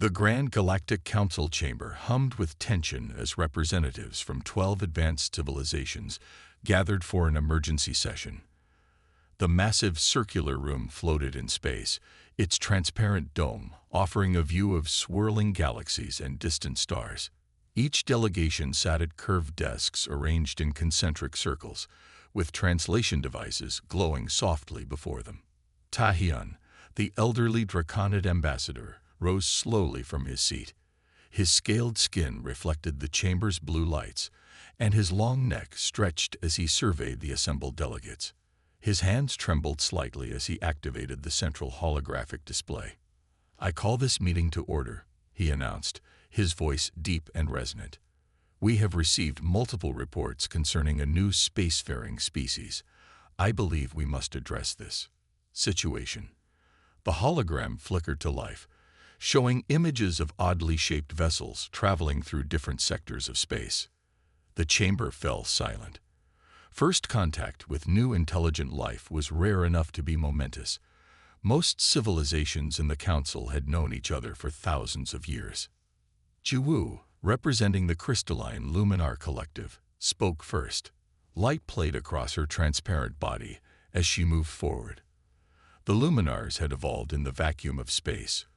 The Grand Galactic Council chamber hummed with tension as representatives from 12 advanced civilizations gathered for an emergency session. The massive circular room floated in space, its transparent dome offering a view of swirling galaxies and distant stars. Each delegation sat at curved desks arranged in concentric circles, with translation devices glowing softly before them. Tahyun, the elderly Draconid ambassador, rose slowly from his seat. His scaled skin reflected the chamber's blue lights, and his long neck stretched as he surveyed the assembled delegates. His hands trembled slightly as he activated the central holographic display. "I call this meeting to order," he announced, his voice deep and resonant. "We have received multiple reports concerning a new spacefaring species. I believe we must address this situation." The hologram flickered to life, showing images of oddly shaped vessels traveling through different sectors of space. The chamber fell silent. First contact with new intelligent life was rare enough to be momentous. Most civilizations in the Council had known each other for thousands of years. Jiwu, representing the crystalline Luminar Collective, spoke first. Light played across her transparent body as she moved forward. The Luminars had evolved in the vacuum of space,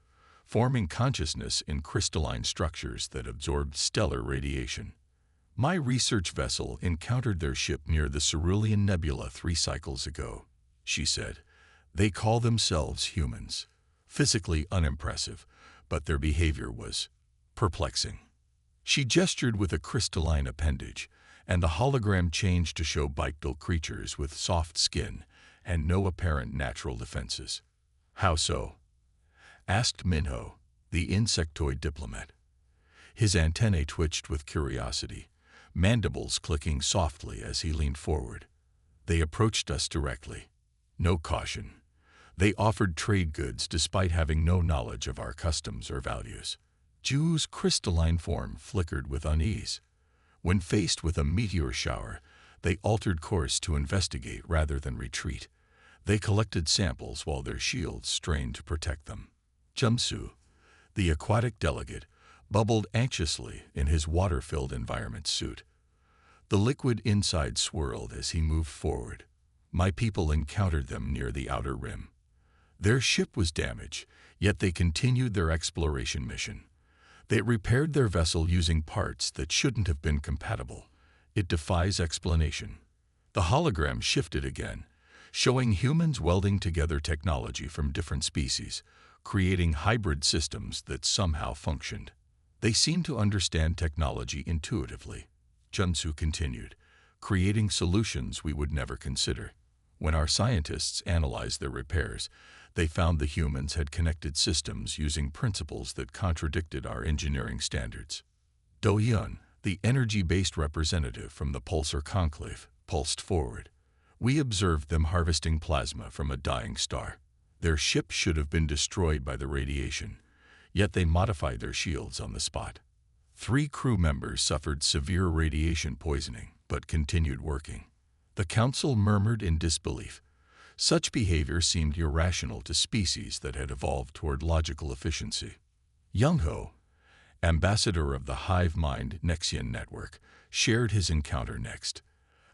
forming consciousness in crystalline structures that absorbed stellar radiation. "My research vessel encountered their ship near the Cerulean Nebula 3 cycles ago," she said. "They call themselves humans. Physically unimpressive, but their behavior was perplexing." She gestured with a crystalline appendage, and the hologram changed to show bipedal creatures with soft skin and no apparent natural defenses. "How so?" asked Minho, the insectoid diplomat. His antennae twitched with curiosity, mandibles clicking softly as he leaned forward. "They approached us directly. No caution. They offered trade goods despite having no knowledge of our customs or values." Jiwu's crystalline form flickered with unease. When faced with a meteor shower, they altered course to investigate rather than retreat. They collected samples while their shields strained to protect them. Jumsu, the aquatic delegate, bubbled anxiously in his water-filled environment suit. The liquid inside swirled as he moved forward. "My people encountered them near the outer rim. Their ship was damaged, yet they continued their exploration mission. They repaired their vessel using parts that shouldn't have been compatible. It defies explanation." The hologram shifted again, showing humans welding together technology from different species, creating hybrid systems that somehow functioned. "They seem to understand technology intuitively," Jumsu continued, "creating solutions we would never consider. When our scientists analyzed their repairs, they found the humans had connected systems using principles that contradicted our engineering standards." Dohyun, the energy-based representative from the Pulsar Conclave, pulsed forward. "We observed them harvesting plasma from a dying star. Their ship should have been destroyed by the radiation, yet they modified their shields on the spot. 3 crew members suffered severe radiation poisoning, but continued working." The council murmured in disbelief. Such behavior seemed irrational to species that had evolved toward logical efficiency. Youngho, ambassador of the hive mind Nexian network, shared his encounter next.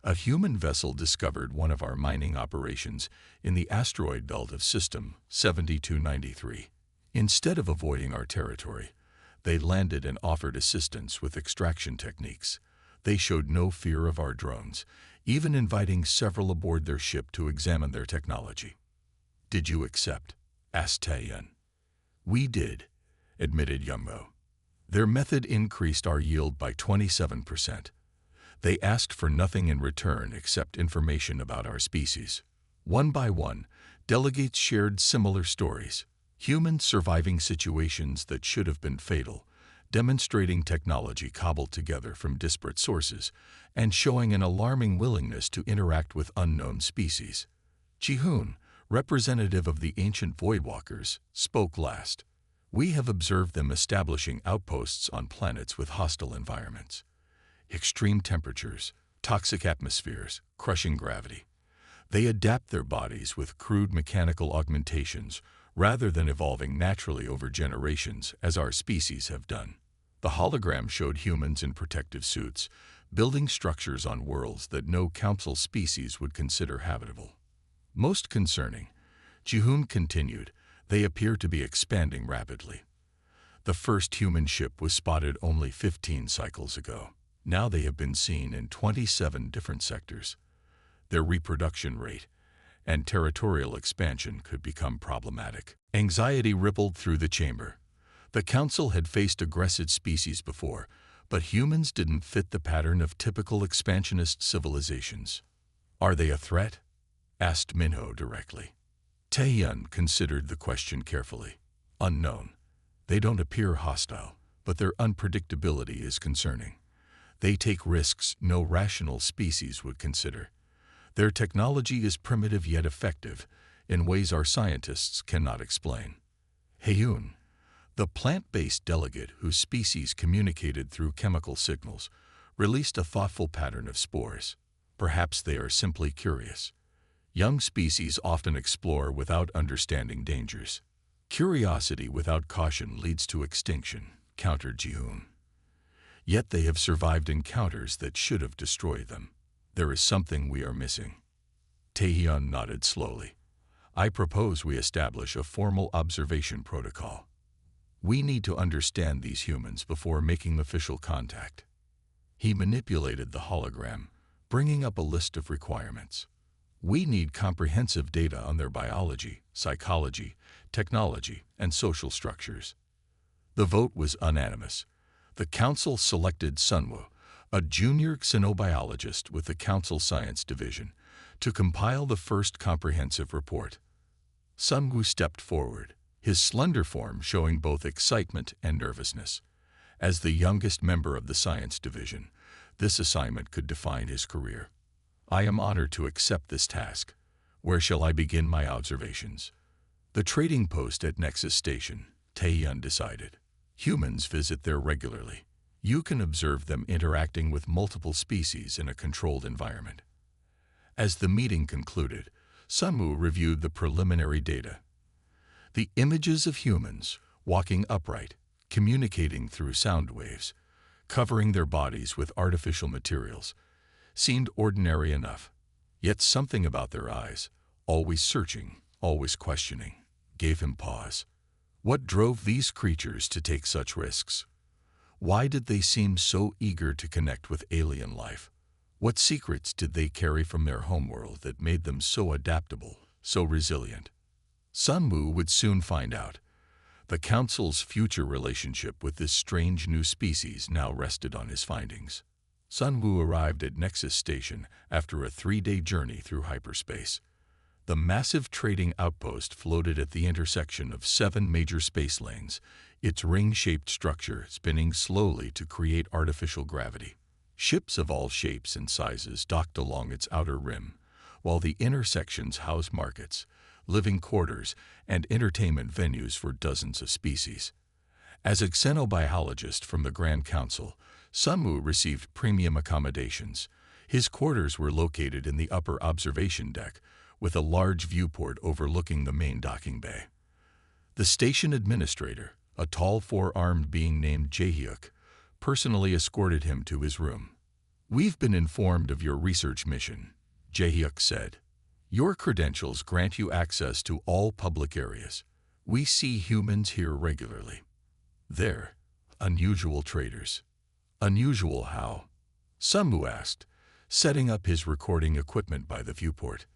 "A human vessel discovered one of our mining operations in the asteroid belt of System 7293. Instead of avoiding our territory, they landed and offered assistance with extraction techniques. They showed no fear of our drones, even inviting several aboard their ship to examine their technology." "Did you accept?" asked Taeyeon. "We did," admitted Youngho. "Their method increased our yield by 27%. They asked for nothing in return except information about our species." One by one, delegates shared similar stories, humans surviving situations that should have been fatal, demonstrating technology cobbled together from disparate sources, and showing an alarming willingness to interact with unknown species. Jihoon, representative of the ancient Voidwalkers, spoke last. "We have observed them establishing outposts on planets with hostile environments. Extreme temperatures, toxic atmospheres, crushing gravity. They adapt their bodies with crude mechanical augmentations, rather than evolving naturally over generations as our species have done. The hologram showed humans in protective suits, building structures on worlds that no council species would consider habitable. Most concerning, Ji-hoon continued, they appear to be expanding rapidly. The first human ship was spotted only 15 cycles ago. Now they have been seen in 27 different sectors. Their reproduction rate and territorial expansion could become problematic. Anxiety rippled through the chamber. The council had faced aggressive species before, but humans didn't fit the pattern of typical expansionist civilizations. Are they a threat? Asked Minho directly. Taehyun considered the question carefully. Unknown. They don't appear hostile, but their unpredictability is concerning. They take risks no rational species would consider. Their technology is primitive yet effective, in ways our scientists cannot explain. Haeun, the plant-based delegate whose species communicated through chemical signals, released a thoughtful pattern of spores. Perhaps they are simply curious. Young species often explore without understanding dangers. Curiosity without caution leads to extinction, countered Ji-hoon. Yet they have survived encounters that should have destroyed them. There is something we are missing. Taehyun nodded slowly. I propose we establish a formal observation protocol. We need to understand these humans before making official contact. He manipulated the hologram, bringing up a list of requirements. We need comprehensive data on their biology, psychology, technology, and social structures. The vote was unanimous. The council selected Sunwoo, a junior xenobiologist with the Council Science Division, to compile the first comprehensive report. Sunwoo stepped forward, his slender form showing both excitement and nervousness. As the youngest member of the Science Division, this assignment could define his career. I am honored to accept this task. Where shall I begin my observations? The trading post at Nexus Station, Taehyun decided. Humans visit there regularly. You can observe them interacting with multiple species in a controlled environment. As the meeting concluded, Sunwoo reviewed the preliminary data. The images of humans, walking upright, communicating through sound waves, covering their bodies with artificial materials, seemed ordinary enough. Yet something about their eyes, always searching, always questioning, gave him pause. What drove these creatures to take such risks? Why did they seem so eager to connect with alien life? What secrets did they carry from their homeworld that made them so adaptable, so resilient? Sunwoo would soon find out. The Council's future relationship with this strange new species now rested on his findings. Sunwoo arrived at Nexus Station after a 3-day journey through hyperspace. The massive trading outpost floated at the intersection of 7 major space lanes, its ring-shaped structure spinning slowly to create artificial gravity. Ships of all shapes and sizes docked along its outer rim, while the intersections housed markets, living quarters, and entertainment venues for dozens of species. As a xenobiologist from the Grand Council, Sunwoo received premium accommodations. His quarters were located in the upper observation deck, with a large viewport overlooking the main docking bay. The station administrator, a tall 4-armed being named Jae-hyuk, personally escorted him to his room. We've been informed of your research mission, Jae-hyuk said. Your credentials grant you access to all public areas. We see humans here regularly. They're unusual traders. Unusual how? Sunwoo asked, setting up his recording equipment by the viewport.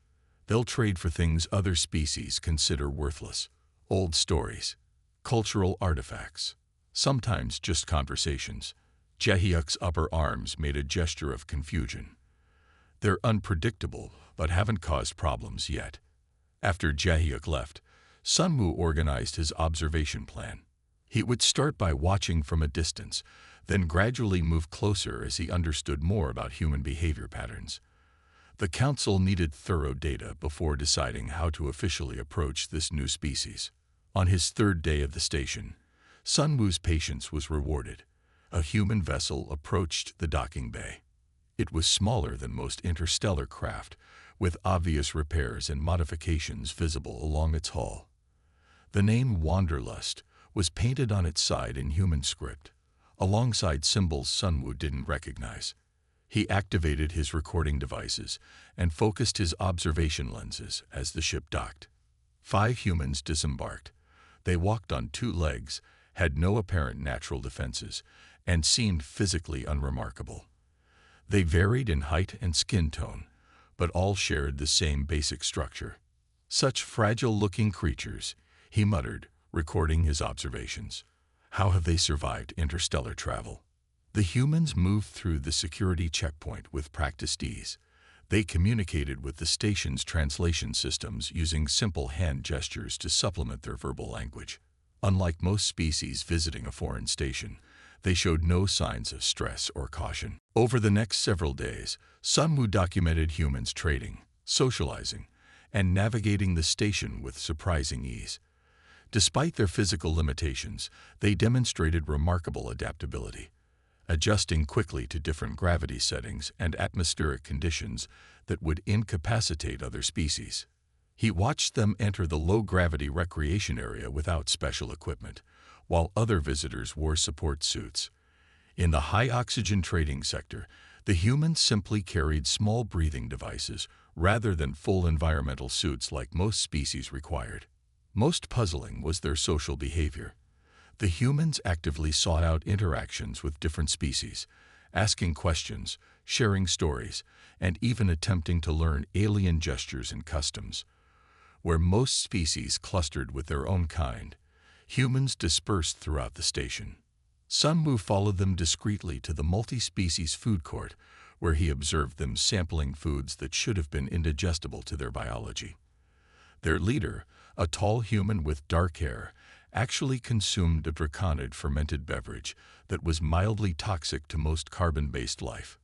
They'll trade for things other species consider worthless. Old stories, cultural artifacts, sometimes just conversations. Jae-hyuk's upper arms made a gesture of confusion. They're unpredictable, but haven't caused problems yet. After Jae-hyuk left, Sunwoo organized his observation plan. He would start by watching from a distance, then gradually move closer as he understood more about human behavior patterns. The Council needed thorough data before deciding how to officially approach this new species. On his 3rd day of the station, Sunwoo's patience was rewarded. A human vessel approached the docking bay. It was smaller than most interstellar craft, with obvious repairs and modifications visible along its hull. The name Wanderlust was painted on its side in human script, alongside symbols Sun Wu didn't recognize. He activated his recording devices and focused his observation lenses as the ship docked. 5 humans disembarked. They walked on 2 legs, had no apparent natural defenses, and seemed physically unremarkable. They varied in height and skin tone, but all shared the same basic structure. Such fragile-looking creatures, he muttered, recording his observations. How have they survived interstellar travel? The humans moved through the security checkpoint with practiced ease. They communicated with the station's translation systems using simple hand gestures to supplement their verbal language. Unlike most species visiting a foreign station, they showed no signs of stress or caution. Over the next several days, Sun Wu documented humans trading, socializing, and navigating the station with surprising ease. Despite their physical limitations, they demonstrated remarkable adaptability, adjusting quickly to different gravity settings and atmospheric conditions that would incapacitate other species. He watched them enter the low-gravity recreation area without special equipment, while other visitors wore support suits. In the high-oxygen trading sector, the humans simply carried small breathing devices rather than full environmental suits like most species required. Most puzzling was their social behavior. The humans actively sought out interactions with different species, asking questions, sharing stories, and even attempting to learn alien gestures and customs. Where most species clustered with their own kind, humans dispersed throughout the station. Sun Wu followed them discreetly to the multi-species food court, where he observed them sampling foods that should have been indigestible to their biology. Their leader, a tall human with dark hair, actually consumed a draconid fermented beverage that was mildly toxic to most carbon-based life.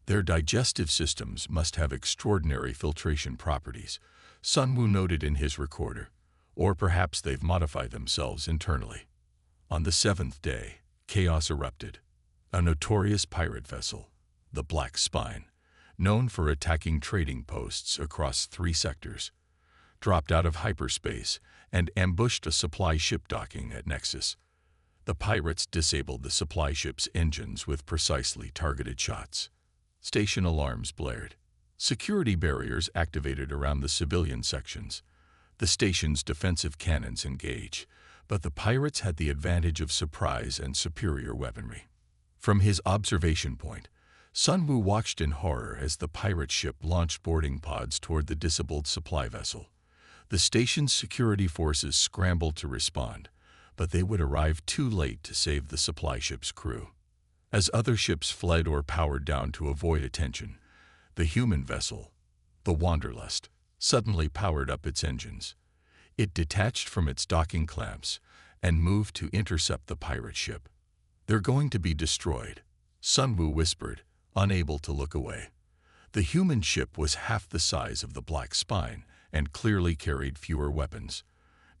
Their digestive systems must have extraordinary filtration properties, Sun Wu noted in his recorder, or perhaps they've modified themselves internally. On the 7th day, chaos erupted. A notorious pirate vessel, the Black Spine, known for attacking trading posts across 3 sectors, dropped out of hyperspace and ambushed a supply ship docking at Nexus. The pirates disabled the supply ship's engines with precisely targeted shots. Station alarms blared. Security barriers activated around the civilian sections. The station's defensive cannons engaged, but the pirates had the advantage of surprise and superior weaponry. From his observation point, Sun Wu watched in horror as the pirate ship launched boarding pods toward the disabled supply vessel. The station's security forces scrambled to respond, but they would arrive too late to save the supply ship's crew. As other ships fled or powered down to avoid attention, the human vessel, the Wanderlust, suddenly powered up its engines. It detached from its docking clamps and moved to intercept the pirate ship. "They're going to be destroyed," Sun Wu whispered, unable to look away. The human ship was half the size of the Black Spine and clearly carried fewer weapons.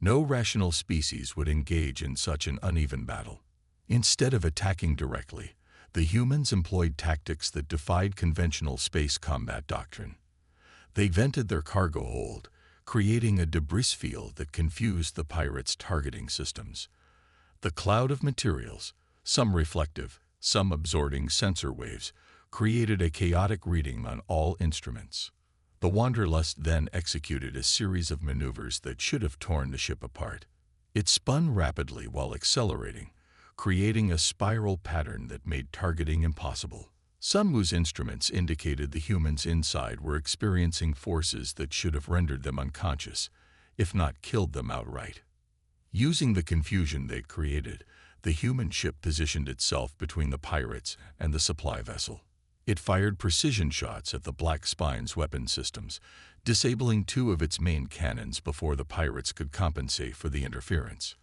No rational species would engage in such an uneven battle. Instead of attacking directly, the humans employed tactics that defied conventional space combat doctrine. They vented their cargo hold, creating a debris field that confused the pirates' targeting systems. The cloud of materials, some reflective, some absorbing sensor waves, created a chaotic reading on all instruments. The Wanderlust then executed a series of maneuvers that should have torn the ship apart. It spun rapidly while accelerating, creating a spiral pattern that made targeting impossible. Sun Wu's instruments indicated the humans inside were experiencing forces that should have rendered them unconscious, if not killed them outright. Using the confusion they'd created, the human ship positioned itself between the pirates and the supply vessel. It fired precision shots at the Black Spine's weapon systems, disabling 2 of its main cannons before the pirates could compensate for the interference.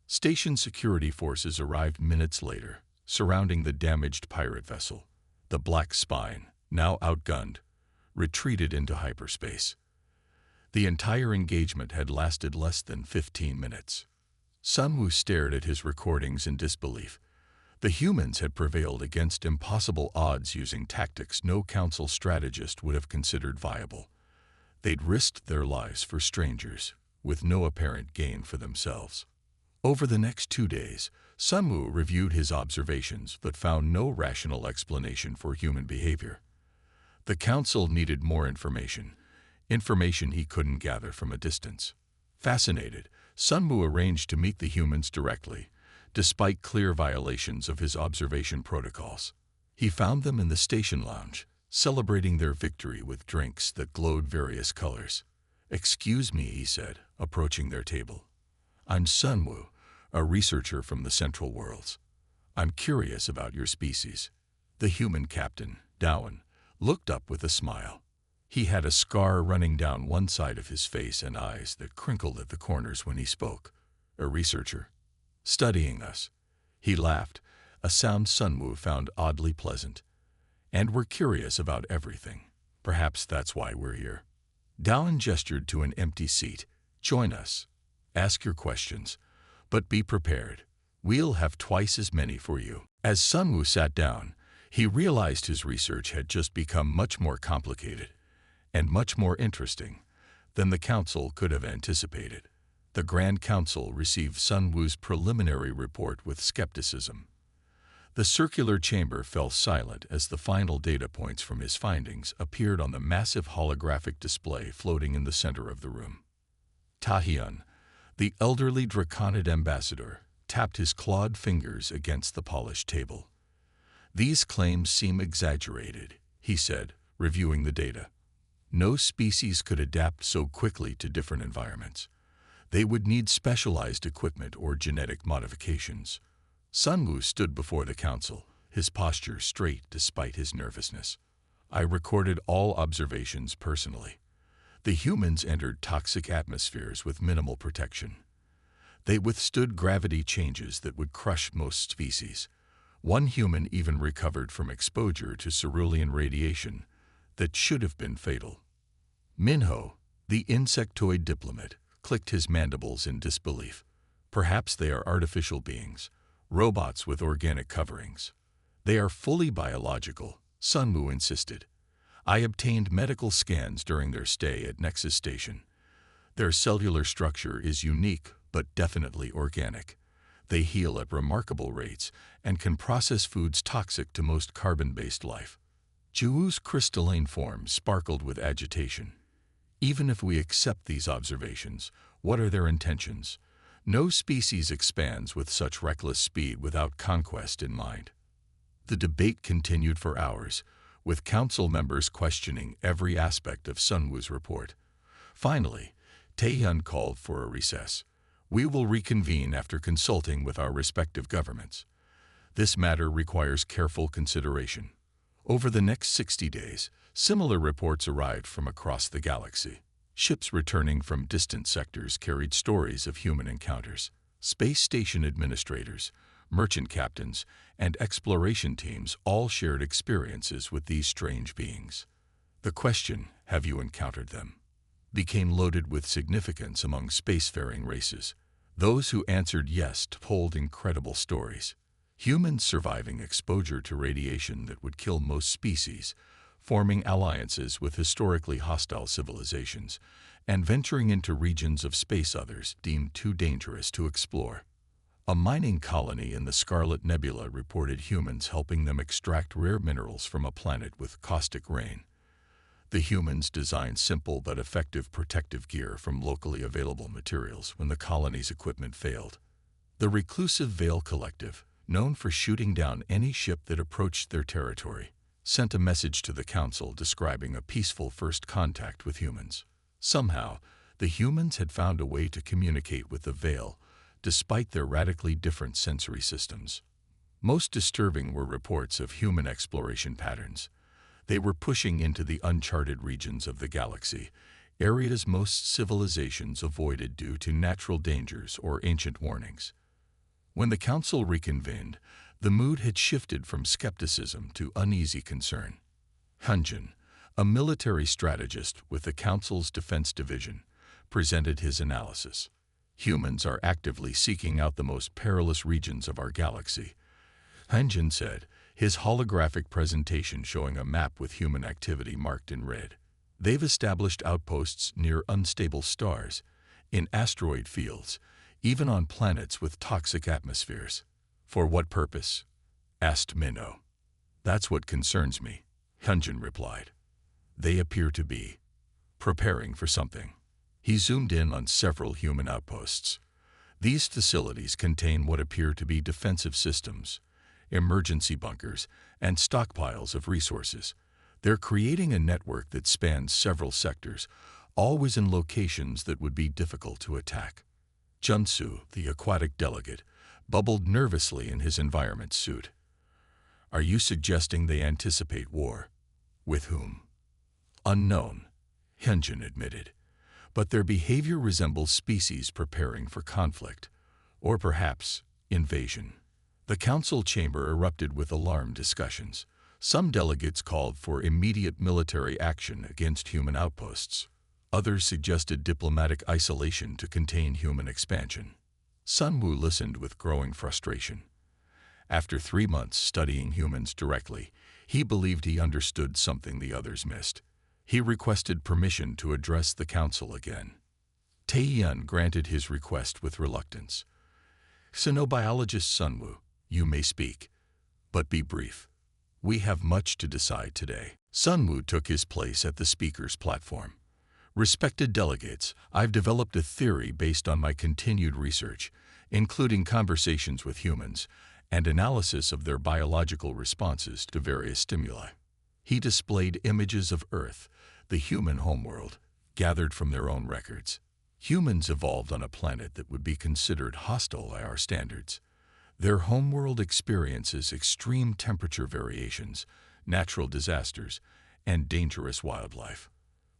Station security forces arrived minutes later, surrounding the damaged pirate vessel. The Black Spine, now outgunned, retreated into hyperspace. The entire engagement had lasted less than 15 minutes. Sun Wu stared at his recordings in disbelief. The humans had prevailed against impossible odds using tactics no council strategist would have considered viable. They'd risked their lives for strangers, with no apparent gain for themselves. Over the next 2 days, Sun Wu reviewed his observations but found no rational explanation for human behavior. The council needed more information he couldn't gather from a distance. Fascinated, Sun Wu arranged to meet the humans directly, despite clear violations of his observation protocols. He found them in the station lounge, celebrating their victory with drinks that glowed various colors. "Excuse me," he said, approaching their table. "I'm Sun Wu, a researcher from the Central Worlds. I'm curious about your species." The human captain, Dowan, looked up with a smile. He had a scar running down one side of his face and eyes that crinkled at the corners when he spoke. "A researcher? Studying us." He laughed, a sound Sun Wu found oddly pleasant. "And we're curious about everything. Perhaps that's why we're here." Dowan gestured to an empty seat. "Join us. Ask your questions, but be prepared. We'll have twice as many for you." As Sun Wu sat down, he realized his research had just become much more complicated and much more interesting than the council could have anticipated. The Grand Council received Sun Wu's preliminary report with skepticism. The circular chamber fell silent as the final data points from his findings appeared on the massive holographic display floating in the center of the room. Tahyun, the elderly Draconid ambassador, tapped his clawed fingers against the polished table. "These claims seem exaggerated," he said, reviewing the data. "No species could adapt so quickly to different environments. They would need specialized equipment or genetic modifications." Sun Wu stood before the council, his posture straight despite his nervousness. "I recorded all observations personally. The humans entered toxic atmospheres with minimal protection. They withstood gravity changes that would crush most species. One human even recovered from exposure to cerulean radiation that should have been fatal." Minho, the insectoid diplomat, clicked his mandibles in disbelief. "Perhaps they are artificial beings, robots with organic coverings." "They are fully biological," Sun Wu insisted. "I obtained medical scans during their stay at Nexus Station. Their cellular structure is unique but definitely organic. They heal at remarkable rates and can process foods toxic to most carbon-based life." Juwu's crystalline form sparkled with agitation. "Even if we accept these observations, what are their intentions? No species expands with such reckless speed without conquest in mind." The debate continued for hours, with council members questioning every aspect of Sun Wu's report. Finally, Taehyun called for a recess. "We will reconvene after consulting with our respective governments. This matter requires careful consideration." Over the next 60 days, similar reports arrived from across the galaxy. Ships returning from distant sectors carried stories of human encounters. Space station administrators, merchant captains, and exploration teams all shared experiences with these strange beings. The question, "Have you encountered them?" became loaded with significance among spacefaring races. Those who answered yes told incredible stories. Humans surviving exposure to radiation that would kill most species, forming alliances with historically hostile civilizations, and venturing into regions of space others deemed too dangerous to explore. A mining colony in the Scarlet Nebula reported humans helping them extract rare minerals from a planet with caustic rain. The humans designed simple but effective protective gear from locally available materials when the colony's equipment failed. The reclusive Veil Collective, known for shooting down any ship that approached their territory, sent a message to the council describing a peaceful first contact with humans. Somehow, the humans had found a way to communicate with the Veil, despite their radically different sensory systems. Most disturbing were reports of human exploration patterns. They were pushing into the uncharted regions of the galaxy, areas most civilizations avoided due to natural dangers or ancient warnings. When the council reconvened, the mood had shifted from skepticism to uneasy concern. Hunjin, a military strategist with the council's defense division, presented his analysis. "Humans are actively seeking out the most perilous regions of our galaxy," Hunjin said, his holographic presentation showing a map with human activity marked in red. "They've established outposts near unstable stars, in asteroid fields, even on planets with toxic atmospheres. For what purpose? Asked Minnow. That's what concerns me, Hyunjin replied. They appear to be preparing for something. He zoomed in on several human outposts. These facilities contain what appear to be defensive systems, emergency bunkers, and stockpiles of resources. They're creating a network that spans several sectors, always in locations that would be difficult to attack. Junsu, the aquatic delegate, bubbled nervously in his environment suit. Are you suggesting they anticipate war? With whom? Unknown, Hyunjin admitted. But their behavior resembles species preparing for conflict, or perhaps invasion. The council chamber erupted with alarmed discussions. Some delegates called for immediate military action against human outposts. Others suggested diplomatic isolation to contain human expansion. Sunwoo listened with growing frustration. After 3 months studying humans directly, he believed he understood something the others missed. He requested permission to address the council again. Tae-yeon granted his request with reluctance. Xenobiologist Sunwoo, you may speak, but be brief. We have much to decide today. Sunwoo took his place at the speaker's platform. Respected delegates, I've developed a theory based on my continued research, including conversations with humans and analysis of their biological responses to various stimuli. He displayed images of Earth, the human homeworld, gathered from their own records. Humans evolved on a planet that would be considered hostile by our standards. Their homeworld experiences extreme temperature variations, natural disasters, and dangerous wildlife.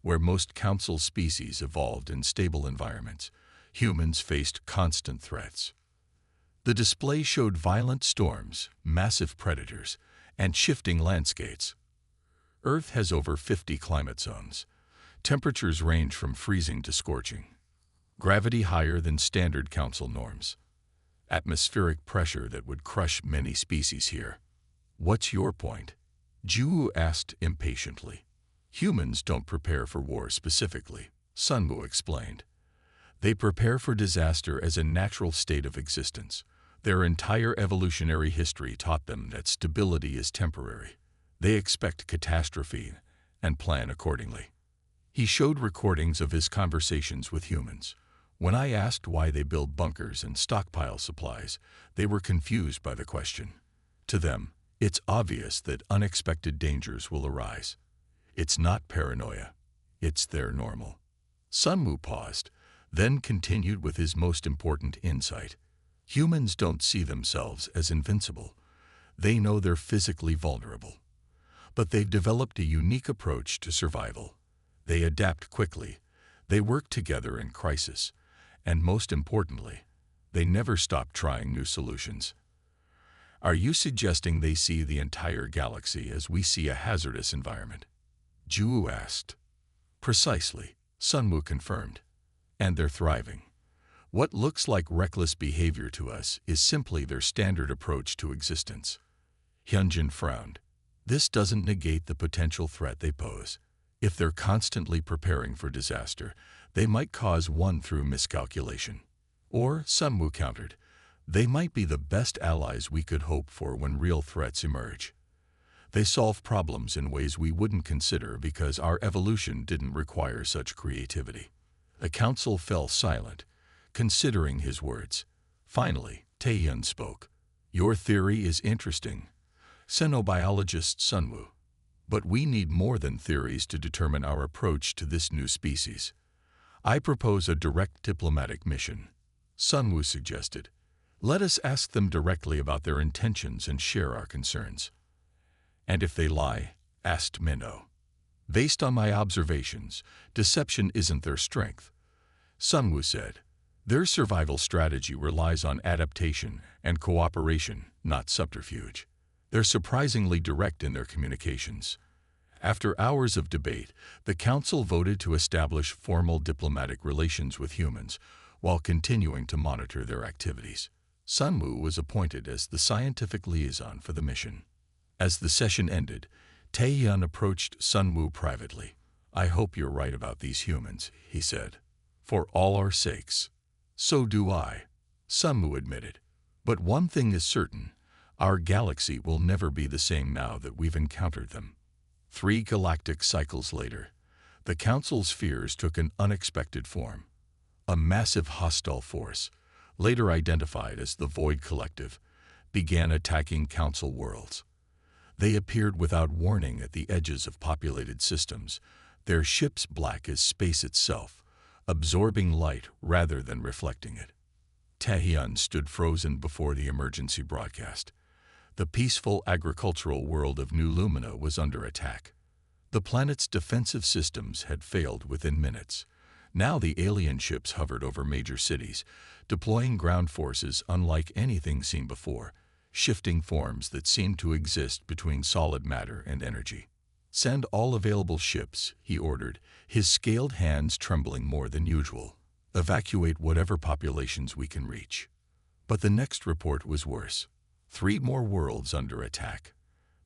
Where most council species evolved in stable environments, humans faced constant threats. The display showed violent storms, massive predators, and shifting landscapes. Earth has over 50 climate zones. Temperatures range from freezing to scorching. Gravity higher than standard council norms. Atmospheric pressure that would crush many species here. What's your point? Ju asked impatiently. Humans don't prepare for war specifically, Sunwoo explained. They prepare for disaster as a natural state of existence. Their entire evolutionary history taught them that stability is temporary. They expect catastrophe and plan accordingly. He showed recordings of his conversations with humans. When I asked why they build bunkers and stockpile supplies, they were confused by the question. To them, it's obvious that unexpected dangers will arise. It's not paranoia. It's their normal. Sunwoo paused, then continued with his most important insight. Humans don't see themselves as invincible. They know they're physically vulnerable. But they've developed a unique approach to survival. They adapt quickly. They work together in crisis. And most importantly, they never stop trying new solutions. Are you suggesting they see the entire galaxy as we see a hazardous environment? Ju asked. Precisely, Sunwoo confirmed. And they're thriving. What looks like reckless behavior to us is simply their standard approach to existence. Hyunjin frowned. This doesn't negate the potential threat they pose. If they're constantly preparing for disaster, they might cause one through miscalculation. Or, Sunwoo countered, they might be the best allies we could hope for when real threats emerge. They solve problems in ways we wouldn't consider because our evolution didn't require such creativity. The council fell silent, considering his words. Finally, Tae-yeon spoke. Your theory is interesting, xenobiologist Sunwoo. But we need more than theories to determine our approach to this new species. I propose a direct diplomatic mission, Sunwoo suggested. Let us ask them directly about their intentions and share our concerns. And if they lie? Asked Minnow. Based on my observations, deception isn't their strength, Sunwoo said. Their survival strategy relies on adaptation and cooperation, not subterfuge. They're surprisingly direct in their communications. After hours of debate, the council voted to establish formal diplomatic relations with humans while continuing to monitor their activities. Sunwoo was appointed as the scientific liaison for the mission. As the session ended, Tae-yeon approached Sunwoo privately. I hope you're right about these humans, he said. For all our sakes. So do I, Sunmu admitted. But one thing is certain, our galaxy will never be the same now that we've encountered them. 3 galactic cycles later, the Council's fears took an unexpected form. A massive hostile force, later identified as the Void Collective, began attacking Council worlds. They appeared without warning at the edges of populated systems, their ships black as space itself, absorbing light rather than reflecting it. Taehyun stood frozen before the emergency broadcast. The peaceful agricultural world of New Lumina was under attack. The planet's defensive systems had failed within minutes. Now the alien ships hovered over major cities, deploying ground forces unlike anything seen before, shifting forms that seemed to exist between solid matter and energy. "Send all available ships," he ordered, his scaled hands trembling more than usual. "Evacuate whatever populations we can reach." But the next report was worse. 3 more worlds under attack.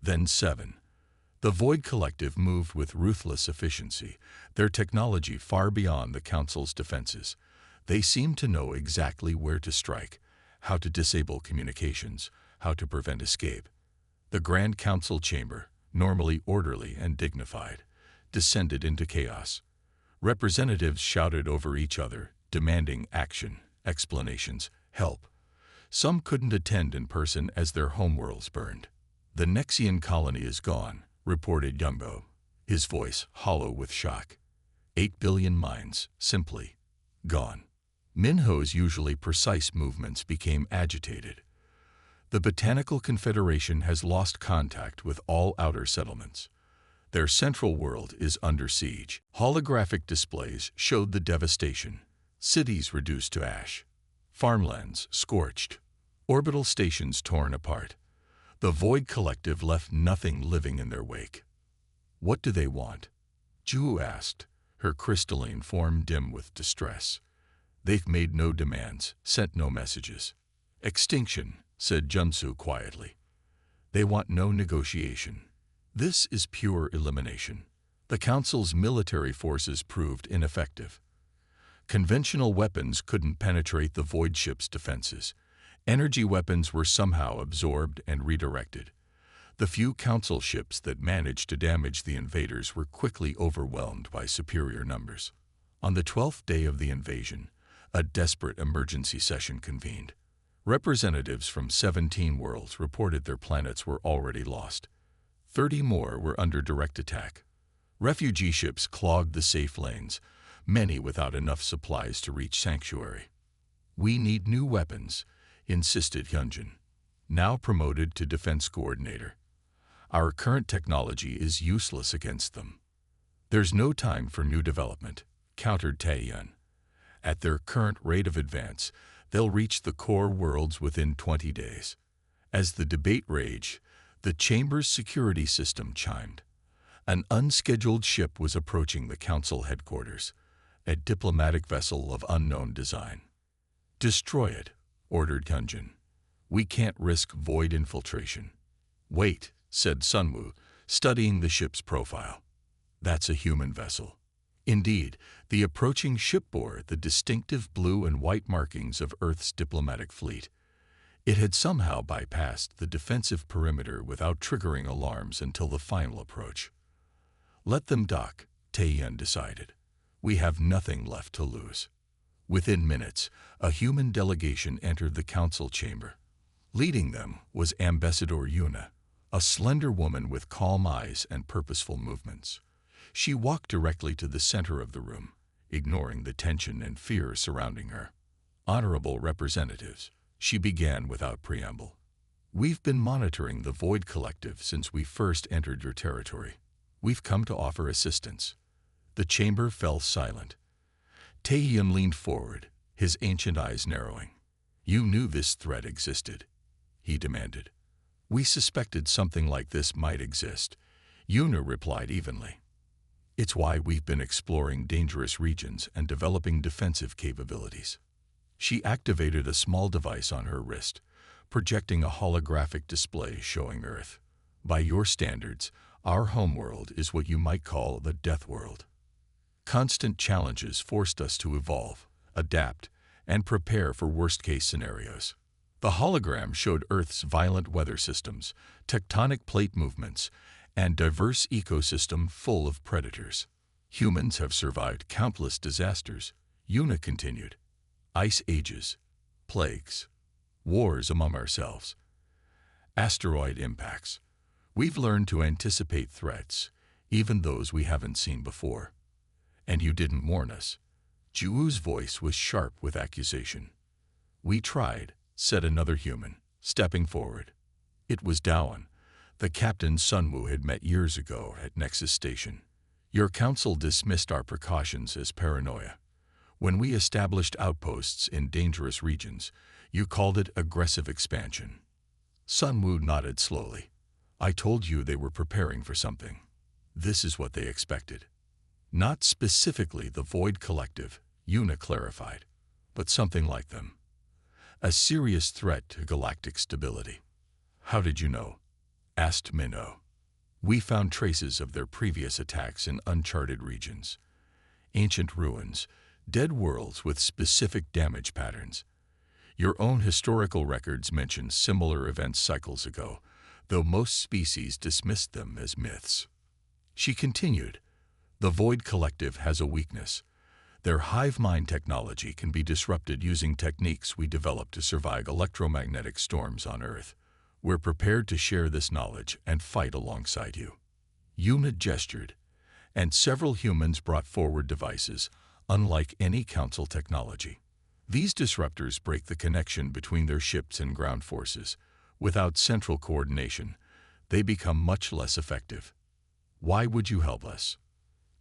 Then 7. The Void Collective moved with ruthless efficiency, their technology far beyond the Council's defenses. They seemed to know exactly where to strike, how to disable communications, how to prevent escape. The Grand Council chamber, normally orderly and dignified, descended into chaos. Representatives shouted over each other, demanding action, explanations, help. Some couldn't attend in person as their homeworlds burned. "The Nexian colony is gone," reported Yumbo, his voice hollow with shock. 8 billion minds, simply gone. Minho's usually precise movements became agitated. "The Botanical Confederation has lost contact with all outer settlements. Their central world is under siege." Holographic displays showed the devastation. Cities reduced to ash. Farmlands scorched. Orbital stations torn apart. The Void Collective left nothing living in their wake. "What do they want?" Ju asked, her crystalline form dim with distress. "They've made no demands, sent no messages." "Extinction," said Junsu quietly. "They want no negotiation. This is pure elimination." The Council's military forces proved ineffective. Conventional weapons couldn't penetrate the Void ship's defenses. Energy weapons were somehow absorbed and redirected. The few Council ships that managed to damage the invaders were quickly overwhelmed by superior numbers. On the 12th day of the invasion, a desperate emergency session convened. Representatives from 17 worlds reported their planets were already lost. 30 more were under direct attack. Refugee ships clogged the safe lanes, many without enough supplies to reach sanctuary. "We need new weapons," insisted Hyunjin, now promoted to defense coordinator. "Our current technology is useless against them." "There's no time for new development," countered Taehyun. "At their current rate of advance, they'll reach the core worlds within 20 days. As the debate raged, the chamber's security system chimed. An unscheduled ship was approaching the Council headquarters, a diplomatic vessel of unknown design. "Destroy it," ordered Hyunjin. "We can't risk Void infiltration." "Wait," said Sunwoo, studying the ship's profile. "That's a human vessel." Indeed, the approaching ship bore the distinctive blue and white markings of Earth's diplomatic fleet. It had somehow bypassed the defensive perimeter without triggering alarms until the final approach. "Let them dock," Taehyun decided. "We have nothing left to lose." Within minutes, a human delegation entered the Council chamber. Leading them was Ambassador Yuna, a slender woman with calm eyes and purposeful movements. She walked directly to the center of the room, ignoring the tension and fear surrounding her. "Honorable representatives," she began without preamble. "We've been monitoring the Void Collective since we first entered your territory. We've come to offer assistance." The chamber fell silent. Taehyun leaned forward, his ancient eyes narrowing. "You knew this threat existed," he demanded. "We suspected something like this might exist," Yuna replied evenly. "It's why we've been exploring dangerous regions and developing defensive capabilities." She activated a small device on her wrist, projecting a holographic display showing Earth. "By your standards, our homeworld is what you might call the death world." Constant challenges forced us to evolve, adapt, and prepare for worst-case scenarios. The hologram showed Earth's violent weather systems, tectonic plate movements, and diverse ecosystem full of predators. Humans have survived countless disasters, Una continued. Ice ages, plagues, wars among ourselves, asteroid impacts. We've learned to anticipate threats, even those we haven't seen before. And you didn't warn us. Juu's voice was sharp with accusation. We tried, said another human, stepping forward. It was Dawan, the captain Sunwoo had met years ago at Nexus Station. Your council dismissed our precautions as paranoia. When we established outposts in dangerous regions, you called it aggressive expansion. Sunwoo nodded slowly. I told you they were preparing for something. This is what they expected. Not specifically the Void Collective, Una clarified, but something like them. A serious threat to galactic stability. How did you know? Asked Minnow. We found traces of their previous attacks in uncharted regions. Ancient ruins, dead worlds with specific damage patterns. Your own historical records mention similar events cycles ago, though most species dismissed them as myths. She continued, the Void Collective has a weakness. Their hive mind technology can be disrupted using techniques we developed to survive electromagnetic storms on Earth. We're prepared to share this knowledge and fight alongside you. Una gestured, and several humans brought forward devices, unlike any council technology. These disruptors break the connection between their ships and ground forces. Without central coordination, they become much less effective. Why would you help us?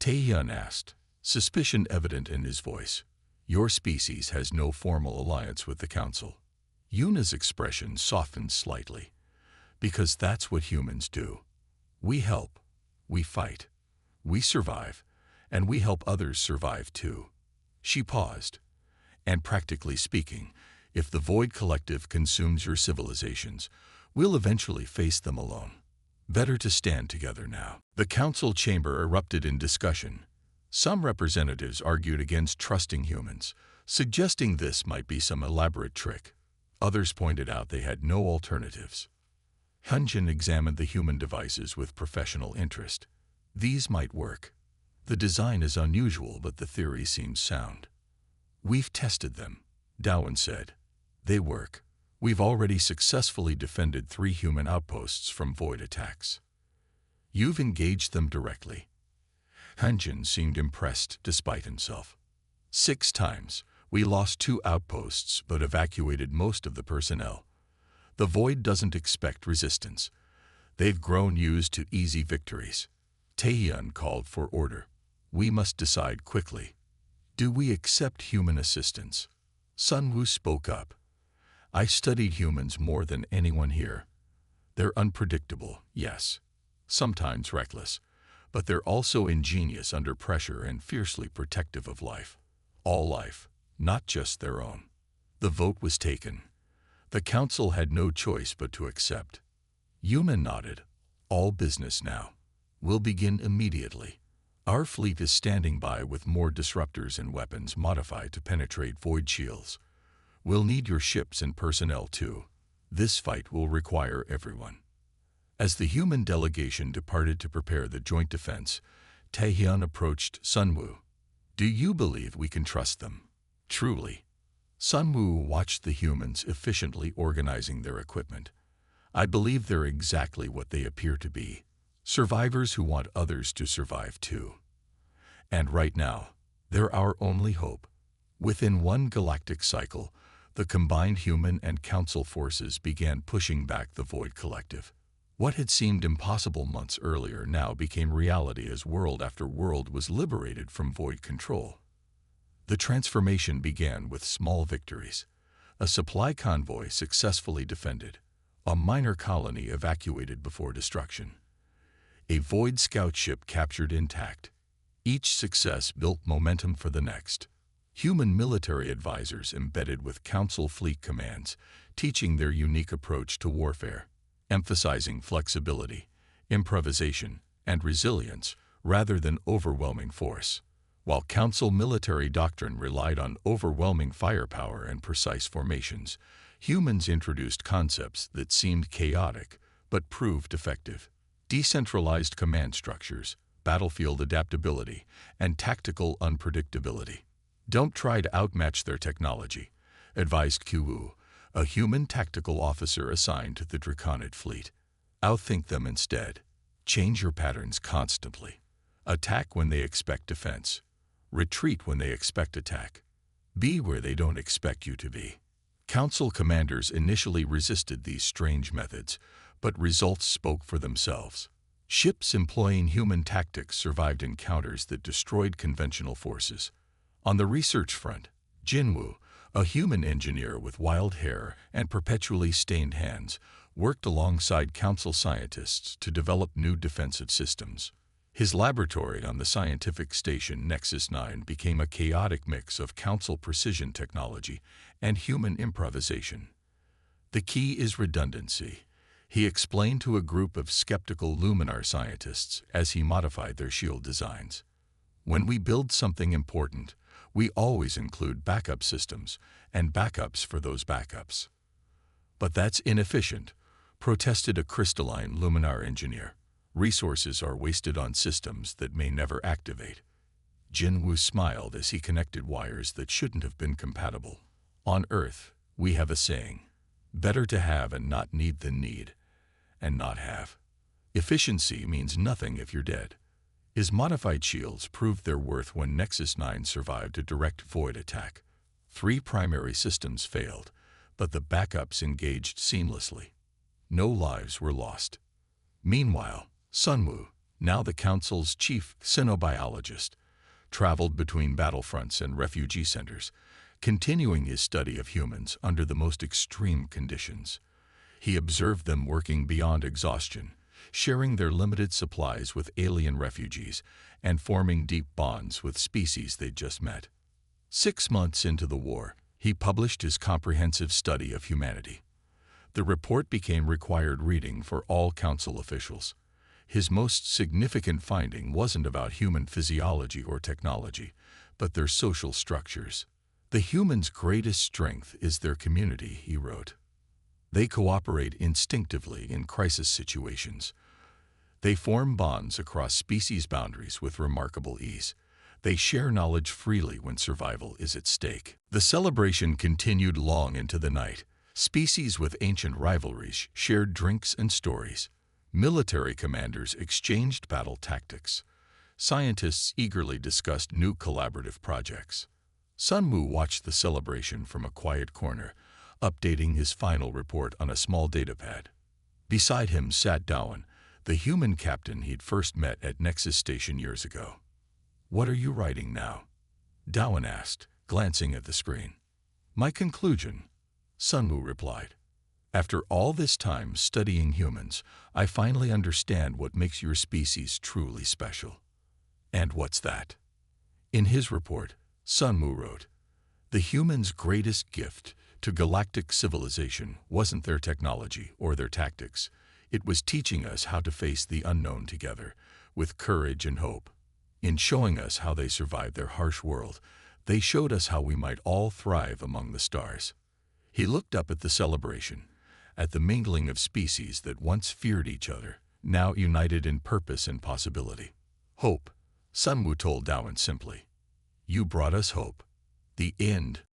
Taehyun asked, suspicion evident in his voice. Your species has no formal alliance with the council. Una's expression softened slightly. Because that's what humans do. We help, we fight, we survive, and we help others survive too. She paused. And practically speaking, if the Void Collective consumes your civilizations, we'll eventually face them alone. Better to stand together now. The council chamber erupted in discussion. Some representatives argued against trusting humans, suggesting this might be some elaborate trick. Others pointed out they had no alternatives. Hyunjin examined the human devices with professional interest. These might work. The design is unusual, but the theory seems sound. We've tested them, Dawan said. They work. We've already successfully defended 3 human outposts from void attacks. You've engaged them directly. Hyunjin seemed impressed despite himself. 6 times, we lost 2 outposts but evacuated most of the personnel. The void doesn't expect resistance. They've grown used to easy victories. Taehyun called for order. We must decide quickly. Do we accept human assistance? Sunwoo spoke up. I studied humans more than anyone here. They're unpredictable, yes. Sometimes reckless. But they're also ingenious under pressure and fiercely protective of life. All life, not just their own. The vote was taken. The council had no choice but to accept. Una nodded. All business now. We'll begin immediately. Our fleet is standing by with more disruptors and weapons modified to penetrate void shields. We'll need your ships and personnel too. This fight will require everyone. As the human delegation departed to prepare the joint defense, Taehyun approached Sunwoo. Do you believe we can trust them? Truly. Sunwoo watched the humans efficiently organizing their equipment. I believe they're exactly what they appear to be. Survivors who want others to survive too. And right now, they're our only hope. Within one galactic cycle, the combined human and council forces began pushing back the Void Collective. What had seemed impossible months earlier now became reality as world after world was liberated from void control. The transformation began with small victories. A supply convoy successfully defended. A minor colony evacuated before destruction. A void scout ship captured intact. Each success built momentum for the next. Human military advisors embedded with council fleet commands, teaching their unique approach to warfare, emphasizing flexibility, improvisation, and resilience rather than overwhelming force. While Council military doctrine relied on overwhelming firepower and precise formations, humans introduced concepts that seemed chaotic but proved effective. Decentralized command structures, battlefield adaptability, and tactical unpredictability. Don't try to outmatch their technology, advised Qiwu, a human tactical officer assigned to the Draconid fleet. Outthink them instead. Change your patterns constantly. Attack when they expect defense. Retreat when they expect attack. Be where they don't expect you to be. Council commanders initially resisted these strange methods, but results spoke for themselves. Ships employing human tactics survived encounters that destroyed conventional forces. On the research front, Jinwu, a human engineer with wild hair and perpetually stained hands, worked alongside Council scientists to develop new defensive systems. His laboratory on the scientific station Nexus 9 became a chaotic mix of Council precision technology and human improvisation. The key is redundancy, he explained to a group of skeptical Luminar scientists as he modified their shield designs. When we build something important, we always include backup systems and backups for those backups. But that's inefficient, protested a crystalline Luminar engineer. Resources are wasted on systems that may never activate. Jinwu smiled as he connected wires that shouldn't have been compatible. On Earth, we have a saying, better to have and not need than need, and not have. Efficiency means nothing if you're dead. His modified shields proved their worth when Nexus 9 survived a direct void attack. 3 primary systems failed, but the backups engaged seamlessly. No lives were lost. Meanwhile, Sunwoo, now the Council's chief xenobiologist, traveled between battlefronts and refugee centers, continuing his study of humans under the most extreme conditions. He observed them working beyond exhaustion, sharing their limited supplies with alien refugees and forming deep bonds with species they'd just met. 6 months into the war, he published his comprehensive study of humanity. The report became required reading for all Council officials. His most significant finding wasn't about human physiology or technology, but their social structures. The humans' greatest strength is their community, he wrote. They cooperate instinctively in crisis situations. They form bonds across species boundaries with remarkable ease. They share knowledge freely when survival is at stake. The celebration continued long into the night. Species with ancient rivalries shared drinks and stories. Military commanders exchanged battle tactics. Scientists eagerly discussed new collaborative projects. Sunwoo watched the celebration from a quiet corner, updating his final report on a small datapad. Beside him sat Dawan, the human captain he'd first met at Nexus Station years ago. "What are you writing now?" Dawan asked, glancing at the screen. "My conclusion," Sunwoo replied. "After all this time studying humans, I finally understand what makes your species truly special." "And what's that?" In his report, Sunwoo wrote, "The humans' greatest gift to galactic civilization wasn't their technology or their tactics. It was teaching us how to face the unknown together, with courage and hope. In showing us how they survived their harsh world, they showed us how we might all thrive among the stars." He looked up at the celebration, at the mingling of species that once feared each other, now united in purpose and possibility. "Hope," Sunwoo told Dawan simply. "You brought us hope. The end